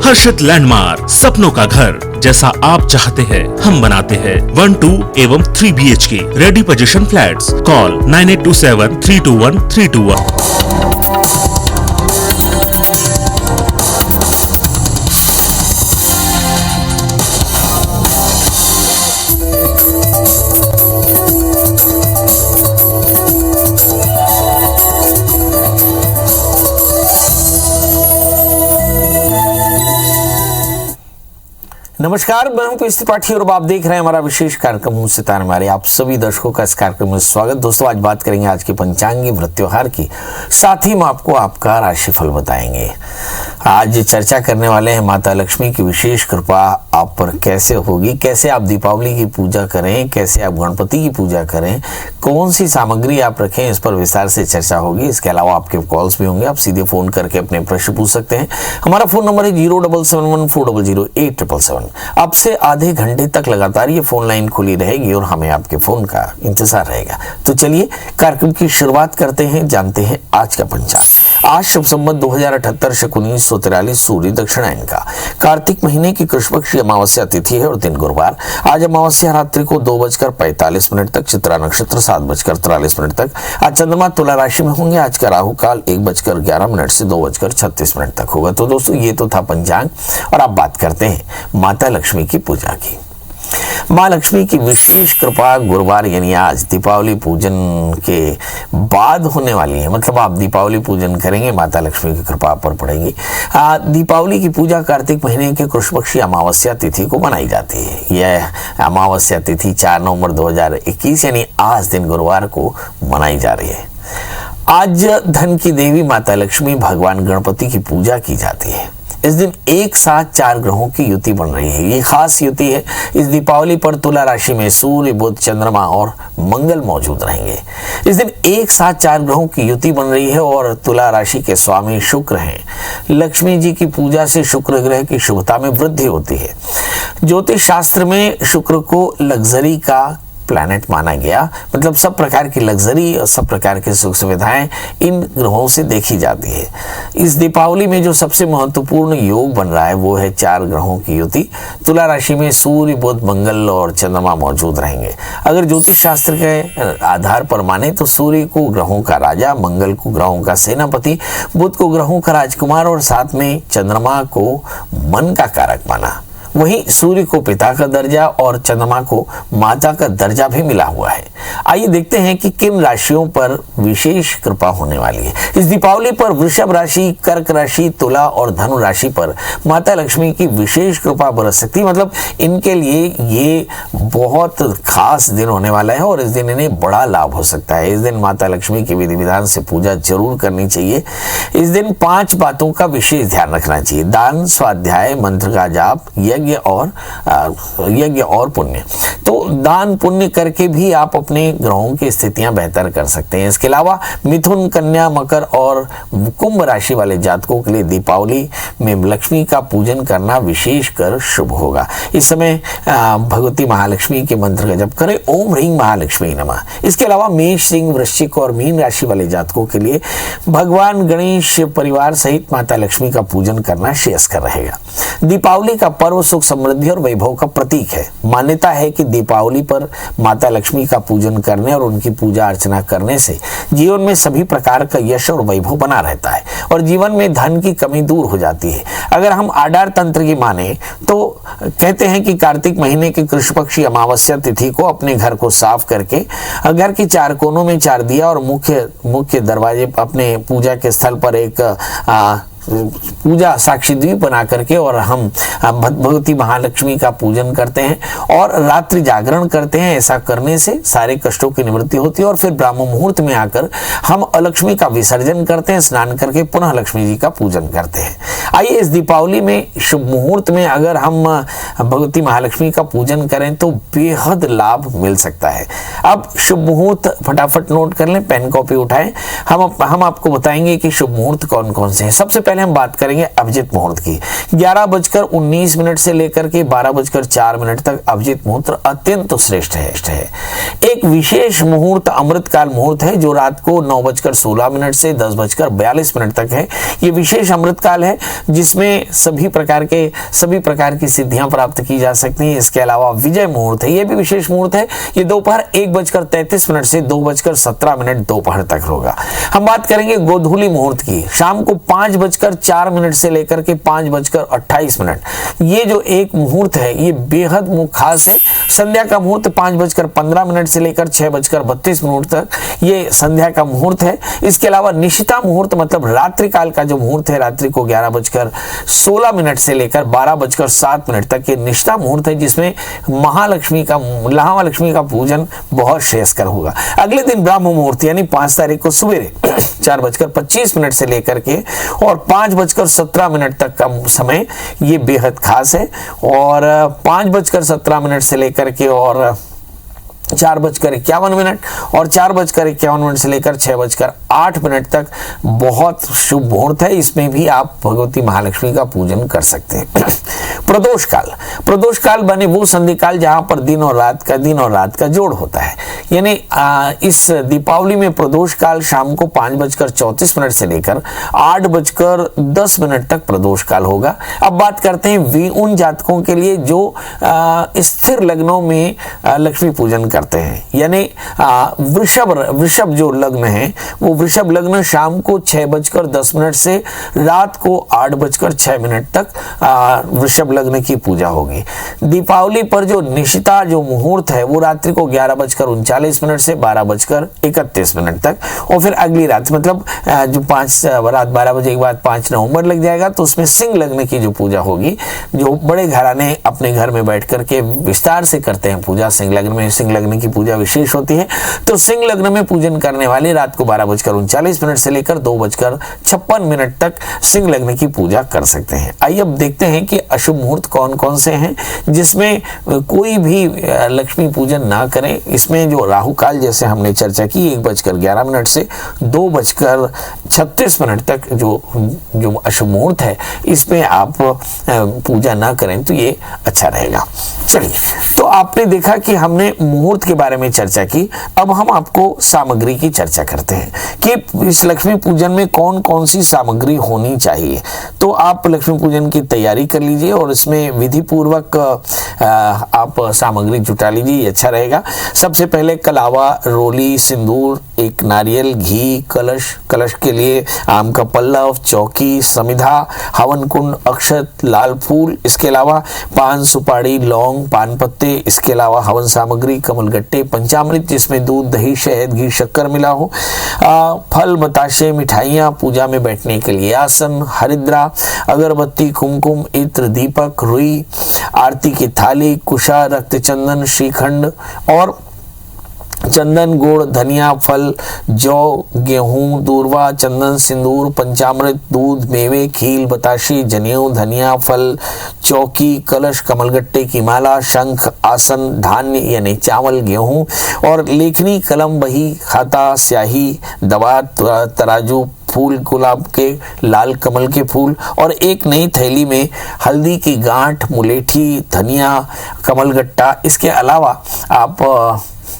हर्षित landmark, सपनों का घर जैसा आप चाहते हैं हम बनाते हैं। 1, 2 एवं 3 BHK ready position flats. Call 9827321321। नमस्कार, मैं हूं पीएस त्रिपाठी और आप देख रहे हैं हमारा विशेष कार्यक्रम सितारे हमारे। आप सभी दर्शकों का इस कार्यक्रम में स्वागत। दोस्तों, आज बात करेंगे आज के पंचांगी व्रत त्योहार की, साथ ही हम आपको आपका राशिफल बताएंगे। आज चर्चा करने वाले हैं माता लक्ष्मी की विशेष कृपा आप पर कैसे होगी, कैसे आप दीपावली की पूजा करें, कैसे आप गणपति की पूजा करें, कौन सी सामग्री आप रखें, इस पर विस्तार से चर्चा होगी। इसके अलावा आपके कॉल्स भी होंगे, आप सीधे फोन करके अपने प्रश्न पूछ सकते हैं। हमारा फोन नंबर है 07714008877। अब से आधे घंटे तक लगातार ये फोन लाइन खुली रहेगी और हमें आपके फोन का इंतजार रहेगा। तो चलिए कार्यक्रम की शुरुआत करते हैं, जानते हैं आज का पंचांग। आज शुभ संवत 2078 शक 1943 सूर्य दक्षिणायन का कार्तिक महीने की कृष्ण पक्ष अमावस्या तिथि है और दिन गुरुवार। आज अमावस्या रात्रि को 2:45 तक, चित्रा नक्षत्र 7:43 तक। आज चंद्रमा तुला राशि में होंगे। आज का राहु काल 1:11 से 2:36 तक होगा। तो दोस्तों, ये तो था पंचांग और अब बात करते हैं माता लक्ष्मी की पूजा की। माँ लक्ष्मी की विशेष कृपा गुरुवार यानी आज दीपावली पूजन के बाद होने वाली है। मतलब आप दीपावली पूजन करेंगे, माता लक्ष्मी की कृपा पर पड़ेगी। दीपावली की पूजा कार्तिक महीने के कृष्ण पक्षी अमावस्या तिथि को मनाई जाती है। यह अमावस्या तिथि 4 नवंबर 2021 यानी आज दिन गुरुवार को मनाई जा रही है। आज धन की देवी माता लक्ष्मी भगवान गणपति की पूजा की जाती है। इस दिन एक साथ 4 ग्रहों की युति बन रही है। ये खास युति है। इस दीपावली पर तुला राशि में सूर्य, बुध, चंद्रमा और मंगल मौजूद रहेंगे। इस दिन एक साथ 4 ग्रहों की युति बन रही है और तुला राशि के स्वामी शुक्र हैं। लक्ष्मी जी की पूजा से शुक्र ग्रह की शुभता में वृद्धि होती है। ज्योतिष शास्त्र में शुक्र को लग्जरी का प्लैनेट माना गया। मतलब सब प्रकार की लग्जरी और सब प्रकार की सुख सुविधाएं इन ग्रहों से देखी जाती है। इस दीपावली में जो सबसे महत्वपूर्ण योग बन रहा है वो है 4 ग्रहों की युति। तुला राशि में सूर्य, बुध, मंगल और चंद्रमा मौजूद रहेंगे। अगर ज्योतिष शास्त्र के आधार पर माने तो सूर्य को ग्रहों का राजा, मंगल को ग्रहों का सेनापति, बुध को ग्रहों का राजकुमार और साथ में चंद्रमा को मन का कारक माना। वहीं सूर्य को पिता का दर्जा और चंद्रमा को माता का दर्जा भी मिला हुआ है। आइए देखते हैं कि किन राशियों पर विशेष कृपा होने वाली है। इस दीपावली पर वृषभ राशि, कर्क राशि, तुला और धनु राशि पर माता लक्ष्मी की विशेष कृपा बरस सकती है। मतलब इनके लिए ये बहुत खास दिन होने वाला है और इस दिन इन्हें बड़ा लाभ हो सकता है। इस दिन माता लक्ष्मी की विधि विधान से पूजा जरूर करनी चाहिए। इस दिन 5 बातों का विशेष ध्यान रखना चाहिए। दान, स्वाध्याय, मंत्र का जाप, यज्ञ और पुण्य। तो दान पुण्य करके भी आप अपने ग्रहों की स्थितियां बेहतर कर सकते हैं। इसके अलावा मिथुन, कन्या, मकर और कुंभ राशि वाले जातकों के लिए दीपावली में लक्ष्मी का पूजन करना विशेष कर शुभ होगा। इस समय भगवती महालक्ष्मी के मंत्र का जप करें, ओम ह्रीं महालक्ष्मी नमः। इसके अलावा मेष, सिंह, वृश्चिक और मीन राशि वाले जातकों के लिए भगवान गणेश परिवार सहित माता लक्ष्मी का पूजन करना श्रेयस्कर रहेगा। दीपावली का पर्व सुख, समृद्धि और वैभव का प्रतीक है। मान्यता है कि दीपावली पर माता लक्ष्मी का पूजन करने और उनकी पूजा अर्चना करने से जीवन में सभी प्रकार का यश और वैभव बना रहता है और जीवन में धन की कमी दूर हो जाती है। अगर हम आडार तंत्र की माने तो कहते हैं कि कार्तिक महीने की कृष्ण पक्षी अमावस्या तिथि को अपने घर को साफ करके घर के 4 कोनों में 4 दिया और मुख्य दरवाजे अपने पूजा के स्थल पर एक पूजा साक्षी द्वीप बना करके और हम भगवती महालक्ष्मी का पूजन करते हैं और रात्रि जागरण करते हैं। ऐसा करने से सारे कष्टों की निवृत्ति होती है और फिर ब्राह्म मुहूर्त में आकर हम लक्ष्मी का विसर्जन करते हैं, स्नान करके पुनः लक्ष्मी जी का पूजन करते हैं। आइए इस दीपावली में शुभ मुहूर्त में अगर हम भगवती महालक्ष्मी का पूजन करें तो बेहद लाभ मिल सकता है। अब शुभ मुहूर्त फटाफट नोट कर लें, पेन कॉपी उठाएं। हम आपको बताएंगे कि शुभ मुहूर्त कौन कौन से हैं। सबसे पहले हम बात करेंगे अभिजीत मुहूर्त की। 11:19 से लेकर के 12:04 तक अभिजीत मुहूर्त अत्यंत श्रेष्ठ है। एक विशेष मुहूर्त अमृतकाल मुहूर्त है जो रात को 9:16 से 10:42 तक है। ये विशेष अमृतकाल है जिसमें सभी प्रकार की सिद्धियां प्राप्त की जा सकती हैं। इसके अलावा विजय मुहूर्त है, ये भी विशेष मुहूर्त है। ये दोपहर 1:33 से 2:17 दोपहर तक होगा। हम बात करेंगे गोधूली मुहूर्त की। शाम को 5:04 से लेकर के 5:28। ये जो एक मुहूर्त है ये बेहद खास है। संध्या का मुहूर्त 5:15 से लेकर 6:32 तक ये संध्या का मुहूर्त है। इसके अलावा निशिता मुहूर्त मतलब रात्रि काल का जो मुहूर्त है, रात्रि को 11:16 से लेकर 12:07 तक ये निशिता मुहूर्त है जिसमें महालक्ष्मी का पूजन बहुत श्रेयस्कर होगा। अगले दिन ब्राह्म मुहूर्त यानी 5 तारीख को सवेरे 4:25 से लेकर के और 5:17 तक का समय ये बेहद खास है। और 5:17 से लेकर के और 4:51 और 4:51 से लेकर 6:08 तक बहुत शुभ मुहूर्त है। इसमें भी आप भगवती महालक्ष्मी का पूजन कर सकते हैं। प्रदोष काल बने वो संधि काल जहां पर दिन और रात का जोड़ होता है। यानी इस दीपावली में प्रदोष काल शाम को 5:34 से लेकर 8:10 तक प्रदोष काल होगा। अब बात करते हैं उन जातकों के लिए जो स्थिर लग्नों में लक्ष्मी पूजन करते हैं। यानी वृषभ जो लग्न है वो वृषभ लग्न शाम को 6:10 से रात को 8:06 तक वृषभ लग्न की पूजा होगी। दीपावली पर जो निशिता जो मुहूर्त है वो रात्रि को 11:39 से 12:31 तक और फिर अगली रात मतलब जो रात 12 बजे के बाद 5 नवंबर लग जाएगा तो उसमें सिंह लग्न की जो पूजा होगी, जो बड़े घराने अपने घर में बैठ करके विस्तार से करते हैं पूजा। सिंह लग्न की पूजा विशेष होती है। तो सिंह लग्न में पूजन करने वाले रात को 12:39 से लेकर 2:56 तक सिंह लग्न की पूजा कर सकते हैं। आइए अब देखते हैं कि अशुभ मुहूर्त कौन कौन से हैं जिसमें कोई भी लक्ष्मी पूजन ना करें। इसमें जो राहु काल जैसे हमने चर्चा की 1:11 से 2:36 तक जो अशुभ मुहूर्त है इसमें आप पूजा ना करें तो ये अच्छा रहेगा। चलिए, तो आपने देखा कि हमने मुहूर्त के बारे में चर्चा की। अब हम आपको सामग्री की चर्चा करते हैं कि इस लक्ष्मी पूजन में कौन कौन सी सामग्री होनी चाहिए। तो आप लक्ष्मी पूजन की तैयारी कर लीजिए और इसमें विधि पूर्वक आप सामग्री जुटा लीजिए, अच्छा रहेगा। सबसे पहले कलावा, रोली, सिंदूर, एक नारियल, घी, कलश के लिए आम का पल्लव, चौकी, समिधा, हवन कुंड, अक्षत, लाल फूल, इसके अलावा पान, सुपारी, लौंग, पान पत्ते, इसके अलावा हवन सामग्री, कमलगट्टे, पंचामृत जिसमें दूध, दही, शहद, घी, शक्कर मिला हो, फल, बताशे, मिठाइयाँ, पूजा में बैठने के लिए आसन, हरिद्रा, अगरबत्ती, कुमकुम, इत्र, दीपक, रुई, आरती की थाली, कुशा, रक्त चंदन, श्रीखंड और चंदन, गुड़, धनिया, फल, जौ, गेहूं, दूर्वा, चंदन, सिंदूर, पंचामृत, दूध, मेवे, खील, बताशे, जनेऊ, धनिया, फल, चौकी, कलश, कमलगट्टे की माला, शंख, आसन, धान्य यानी चावल, गेहूं और लेखनी, कलम, बही, खाता, स्याही, दवा, तराजू, फूल, गुलाब के, लाल कमल के फूल और एक नई थैली में हल्दी की गांठ, मुलेठी, धनिया, कमलगट्टा। इसके अलावा आप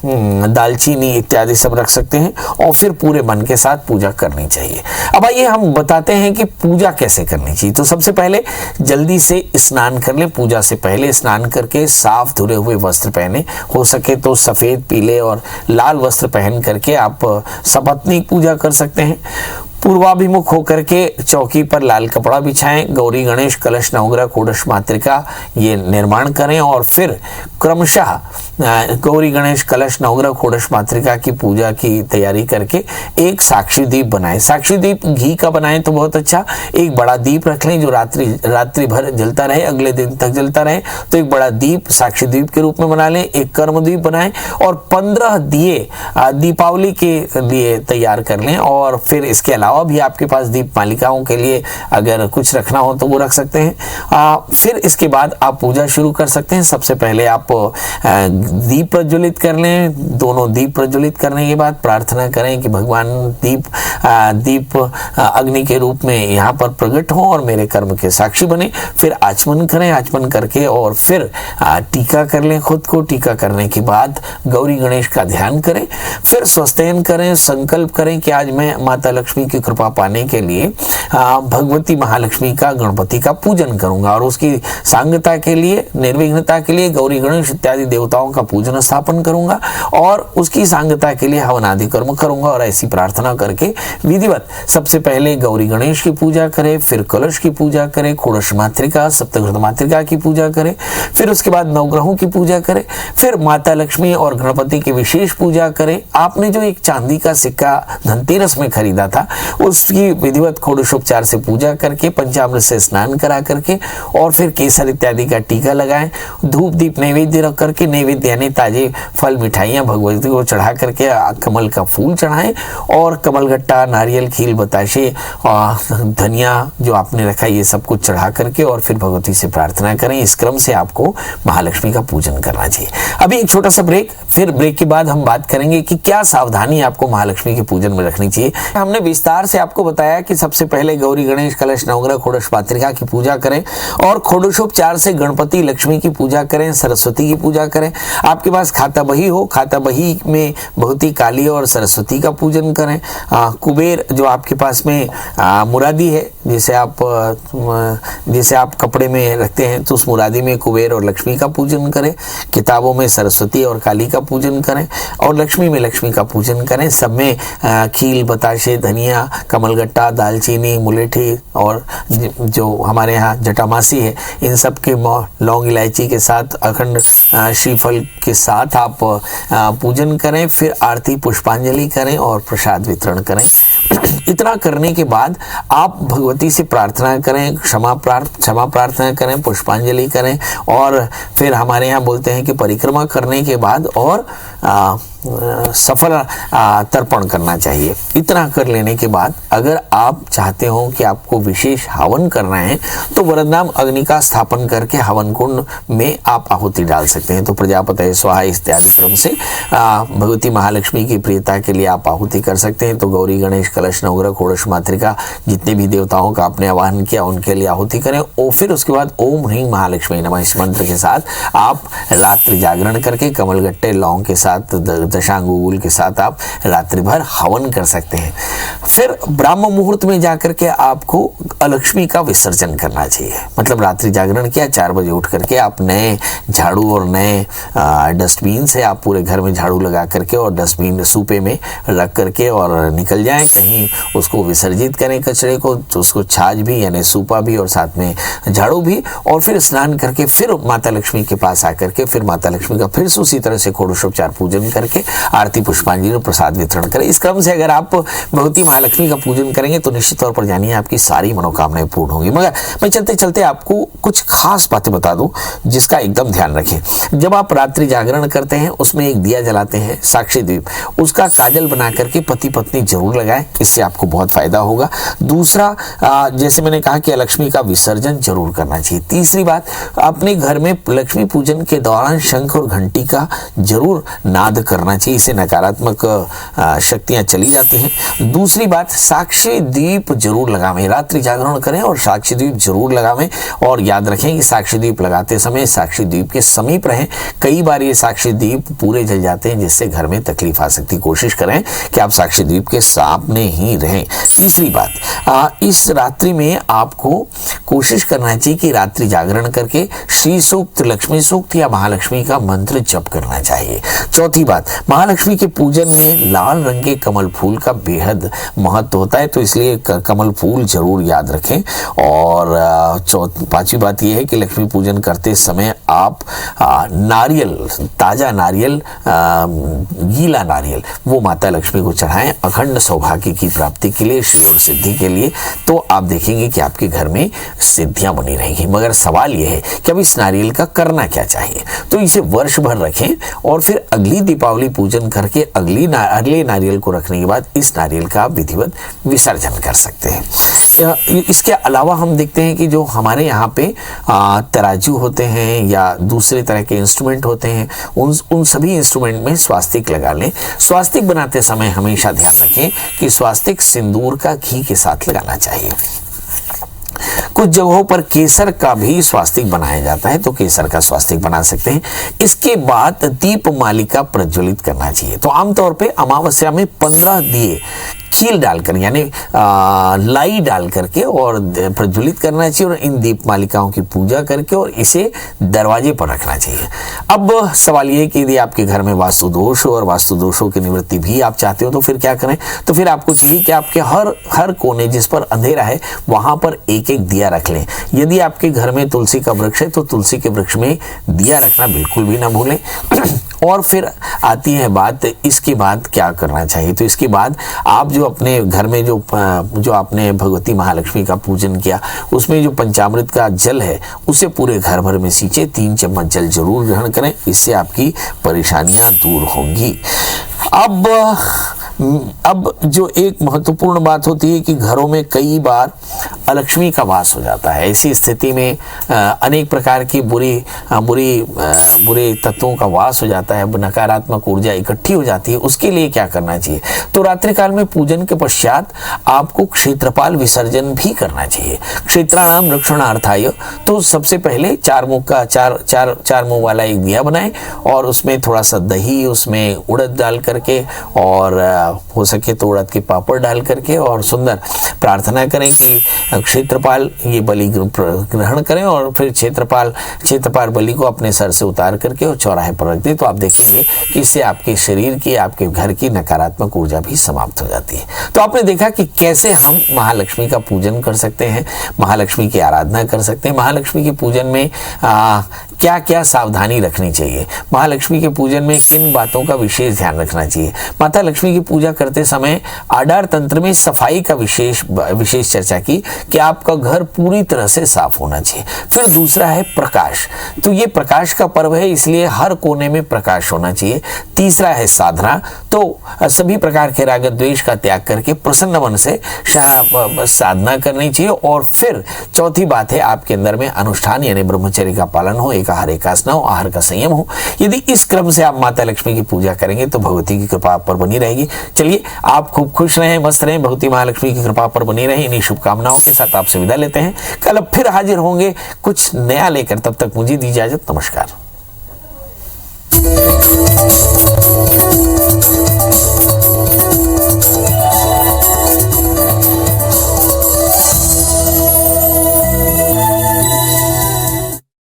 दालचीनी इत्यादि सब रख सकते हैं और फिर पूरे मन के साथ पूजा करनी चाहिए। अब आइए हम बताते हैं कि पूजा कैसे करनी चाहिए। तो सबसे पहले जल्दी से स्नान कर लें। पूजा से पहले स्नान करके साफ धुले हुए वस्त्र पहने, हो सके तो सफेद, पीले और लाल वस्त्र पहन करके आप सपत्नीक पूजा कर सकते हैं। पूर्वाभिमुख होकर के चौकी पर लाल कपड़ा बिछाएं, गौरी, गणेश, कलश, नवग्रह, कोडश, मातृका ये निर्माण करें और फिर क्रमशः गौरी, गणेश, कलश, नवग्रह, कोडश, मातृका की पूजा की तैयारी करके एक साक्षी दीप बनाएं। साक्षी दीप घी का बनाएं तो बहुत अच्छा। एक बड़ा दीप रख लें जो रात्रि भर जलता रहे, अगले दिन तक जलता रहे। तो एक बड़ा दीप साक्षी दीप के रूप में बना लें। एक कर्म दीप बनाएं और 15 दिए दीपावली के लिए तैयार कर लें और फिर इसके अलावा अलावा भी आपके पास दीप मालिकाओं के लिए अगर कुछ रखना हो तो वो रख सकते हैं। फिर इसके बाद आप पूजा शुरू कर सकते हैं। सबसे पहले आप दीप प्रज्वलित कर लें। दोनों दीप प्रज्वलित करने के बाद प्रार्थना करें कि भगवान दीप अग्नि के रूप में यहाँ पर प्रकट हो और मेरे कर्म के साक्षी बने। फिर आचमन करें, आचमन करके और फिर टीका कर लें खुद को। टीका करने के बाद गौरी गणेश का ध्यान करें। फिर स्वस्तियन करें, संकल्प करें कि आज मैं माता लक्ष्मी की कृपा पाने के लिए भगवती महालक्ष्मी का, गणपति का पूजन करूंगा और उसकी सांगता के लिए, निर्विघ्नता के लिए गौरी गणेश इत्यादि देवताओं का पूजन स्थापन करूंगा और उसकी सांगता के लिए हवन आदि कर्म करूंगा। और ऐसी प्रार्थना करके विधिवत सबसे पहले गौरी गणेश की पूजा करें, फिर कलश की पूजा करें, षोडश मातृका, सप्तघृत मातृका की पूजा करें, फिर उसके बाद नवग्रहों की पूजा करें, फिर माता लक्ष्मी और गणपति की विशेष पूजा करें। आपने जो एक चांदी का सिक्का धनतेरस में खरीदा था उसकी विधिवत षोडशोपचार से पूजा करके, पंचामृत से स्नान करा करके और फिर केसर इत्यादि का टीका लगाएं। धूप दीप नैवेद्य रख करके, नैवेद्य यानी ताजे फल मिठाइयाँ भगवती को चढ़ा करके कमल का फूल चढ़ाएं और कमलगट्टा, नारियल, खील, बताशे, धनिया जो आपने रखा ये सब कुछ चढ़ा करके और फिर भगवती से प्रार्थना करें। इस क्रम से आपको महालक्ष्मी का पूजन करना चाहिए। अभी एक छोटा सा ब्रेक, फिर ब्रेक के बाद हम बात करेंगे कि क्या सावधानी आपको महालक्ष्मी के पूजन में रखनी चाहिए। हमने विस्तार से आपको बताया कि सबसे पहले गौरी गणेश, कलश, नवग्रह, षोडश मातृका की पूजा करें और षोडशोपचार से गणपति, लक्ष्मी की पूजा करें, सरस्वती की पूजा करें। आपके पास खाता बही हो, खाता बही में भगवती काली और सरस्वती का पूजन करें। कुबेर जो आपके पास में मुरादी है, जिसे आप कपड़े में रखते हैं, तो उस मुरादी में कुबेर और लक्ष्मी का पूजन करें। किताबों में सरस्वती और काली का पूजन करें और लक्ष्मी में लक्ष्मी का पूजन करें। सब में खील, बताशे, धनिया, कमलगट्टा, दालचीनी, मुलेठी और जो हमारे यहाँ जटामासी है, इन सब के लौंग इलायची के साथ, अखंड श्रीफल के साथ आप पूजन करें। फिर आरती, पुष्पांजलि करें और प्रसाद वितरण करें। इतना करने के बाद आप भगवती से प्रार्थना करें, क्षमा प्रार्थना करें, पुष्पांजलि करें और फिर हमारे यहाँ बोलते हैं कि परिक्रमा करने के बाद और सफल तर्पण करना चाहिए। इतना कर लेने के बाद अगर आप चाहते हो कि आपको विशेष हवन करना है तो वरदान अग्नि का स्थापन करके हवन कुंड में आप आहुति डाल सकते हैं। तो प्रजापतये स्वाहा इत्यादि क्रम से भगवती महालक्ष्मी की प्रियता के लिए आप आहुति कर सकते हैं। तो गौरी गणेश, कलश, नवग्रह, षोडश मातृका जितने भी देवताओं का आपने आवाहन किया उनके लिए आहुति करें और फिर उसके बाद ओम ह्रीं महालक्ष्मी नमः इस मंत्र के साथ आप रात्रि जागरण करके कमलगट्टे, लौंग के साथ, दशांगुल के साथ आप रात्रि भर हवन कर सकते हैं। फिर ब्राह्म मुहूर्त में जाकर के आपको लक्ष्मी का विसर्जन करना चाहिए। मतलब रात्रि जागरण किया, 4 बजे उठ करके आप नए झाड़ू और नए डस्टबिन से आप पूरे घर में झाड़ू लगा करके और डस्टबिन सूपे में रख करके और निकल जाएं, कहीं उसको विसर्जित करें कचरे को, तो उसको छाछ भी यानी सूपा भी और साथ में झाड़ू भी, और फिर स्नान करके फिर माता लक्ष्मी के पास आकर के फिर माता लक्ष्मी का फिर से उसी तरह से षोडशोपचार पूजन करके आरती, पुष्पांजलि और प्रसाद वितरण करें। इस क्रम से अगर आप भगवती महालक्ष्मी का पूजन करेंगे तो निश्चित तौर पर जानिए आपकी सारी मनोकामनाएं पूर्ण होंगी। मगर मैं चलते चलते आपको कुछ खास बातें बता दूं जिसका एकदम ध्यान रखें। जब आप रात्रि जागरण करते हैं उसमें एक दिया जलाते हैं, साक्षी दीप, उसका काजल बना करके पति पत्नी जरूर लगाएं, इससे आपको बहुत फायदा होगा। दूसरा, जैसे मैंने कहा कि लक्ष्मी का विसर्जन जरूर करना चाहिए। तीसरी बात, अपने घर में लक्ष्मी पूजन के दौरान शंख और घंटी का जरूर नाद करना चाहिए, इससे नकारात्मक शक्तियां चली जाती हैं। दूसरी बात, साक्षी दीप जरूर लगावें, रात्रि जागरण करें और साक्षी दीप जरूर लगावें और याद रखें कि साक्षी दीप लगाते समय साक्षी दीप के समीप रहें। कई बार ये साक्षी दीप पूरे जल जाते हैं जिससे घर में तकलीफ आ सकती है। कोशिश करें कि आप साक्षी दीप के सामने ही रहें। तीसरी बात, इस रात्रि में आपको कोशिश करना चाहिए कि रात्रि जागरण करके श्री सूक्त, लक्ष्मी सूक्त या महालक्ष्मी का मंत्र जप करना चाहिए। चौथी बात, महालक्ष्मी के पूजन में लाल रंग के कमल फूल का बेहद महत्व होता है, तो इसलिए कमल फूल जरूर याद रखें। और पांचवी बात यह है कि लक्ष्मी पूजन करते समय आप नारियल, ताजा नारियल, गीला नारियल वो माता लक्ष्मी को चढ़ाएं अखंड सौभाग्य की प्राप्ति के लिए, श्री और सिद्धि के लिए। तो आप देखेंगे कि आपके घर में सिद्धियां बनी रहेंगी। मगर सवाल यह है कि अब इस नारियल का करना क्या चाहिए। तो इसे वर्ष भर रखें और फिर अगली दीपावली पूजन करके अगले नारियल को रखने के बाद इस नारियल का आप विधिवत विसर्जन कर सकते हैं। इसके अलावा हम देखते हैं कि जो हमारे यहाँ पे तराजू होते हैं या दूसरे तरह के इंस्ट्रूमेंट होते हैं, उन सभी इंस्ट्रूमेंट में स्वास्तिक लगा लें। स्वास्तिक बनाते समय हमेशा ध्यान रखें कि स्वास्तिक सिंदूर का घी के साथ लगाना चाहिए। कुछ जगहों पर केसर का भी स्वास्तिक बनाया जाता है, तो केसर का स्वास्तिक बना सकते हैं। इसके बाद दीप मालिका प्रज्वलित करना चाहिए। तो आमतौर पे अमावस्या में 15 दिए खील डालकर यानी लाई डाल करके और प्रज्वलित करना चाहिए और इन दीप मालिकाओं की पूजा करके और इसे दरवाजे पर रखना चाहिए। अब सवाल ये कि यदि आपके घर में वास्तु दोष हो और वास्तु दोषों की निवृत्ति भी आप चाहते हो तो फिर क्या करें? तो फिर आपको चाहिए कि आपके हर कोने जिस पर अंधेरा है वहां पर एक एक दिया रख लें। यदि आपके घर में तुलसी का वृक्ष है तो तुलसी के वृक्ष में दिया रखना बिल्कुल भी ना भूलें। और फिर आती है बात, इसके बाद क्या करना चाहिए? तो इसके बाद आप जो अपने घर में जो आपने भगवती महालक्ष्मी का पूजन किया उसमें जो पंचामृत का जल है उसे पूरे घर भर में सींचे। 3 चम्मच जल जरूर ग्रहण करें, इससे आपकी परेशानियां दूर होंगी। अब जो एक महत्वपूर्ण बात होती है कि घरों में कई बार अलक्ष्मी का वास हो जाता है। ऐसी स्थिति में अनेक प्रकार की बुरे तत्वों का वास हो जाता है, नकारात्मक ऊर्जा इकट्ठी हो जाती है। उसके लिए क्या करना चाहिए? तो रात्रि काल में पूजन के पश्चात आपको क्षेत्रपाल विसर्जन भी करना चाहिए। क्षेत्राणाम रक्षणार्थाय। तो सबसे पहले 4 मुंह वाला एक दिया बनाएं और उसमें थोड़ा सा दही, उसमें उड़द डाल करके और हो सके तो उड़द के पापड़ डाल करके और सुंदर प्रार्थना करें कि क्षेत्रपाल ये बलि ग्रहण करें और फिर क्षेत्रपाल बलि को अपने सर से उतार करके और चौराहे पर रख दें। तो आप देखेंगे कि इससे आपके शरीर की, आपके घर की नकारात्मक ऊर्जा भी समाप्त हो जाती है। तो आपने देखा कि कैसे हम महालक्ष्मी का पूजन कर सकते हैं, महालक्ष्मी की आराधना कर सकते हैं। महालक्ष्मी के पूजन में क्या क्या सावधानी रखनी चाहिए, महालक्ष्मी के पूजन में किन बातों का विशेष ध्यान रखना चाहिए। माता लक्ष्मी की पूजा करते समय आडार तंत्र में सफाई का विशेष चर्चा की कि आपका घर पूरी तरह से साफ होना चाहिए। फिर दूसरा है प्रकाश, तो ये प्रकाश का पर्व है इसलिए हर कोने में प्रकाश होना चाहिए। तीसरा है साधना, तो सभी प्रकार के राग द्वेष का त्याग करके प्रसन्न मन से साधना करनी चाहिए। और फिर चौथी बात है आपके अंदर में अनुष्ठान यानी ब्रह्मचर्य का पालन हो, एकाहार एकासना हो, आहार का संयम हो। यदि इस क्रम से आप माता लक्ष्मी की पूजा करेंगे तो भगवती की कृपा आप पर बनी रहेगी। चलिए, आप खूब खुश रहें, मस्त रहें, भगवती महालक्ष्मी की कृपा पर बनी रहें। इन्हीं शुभकामनाओं के साथ आपसे विदा लेते हैं। कल अब फिर हाजिर होंगे कुछ नया लेकर, तब तक मुझे दी इजाजत। नमस्कार।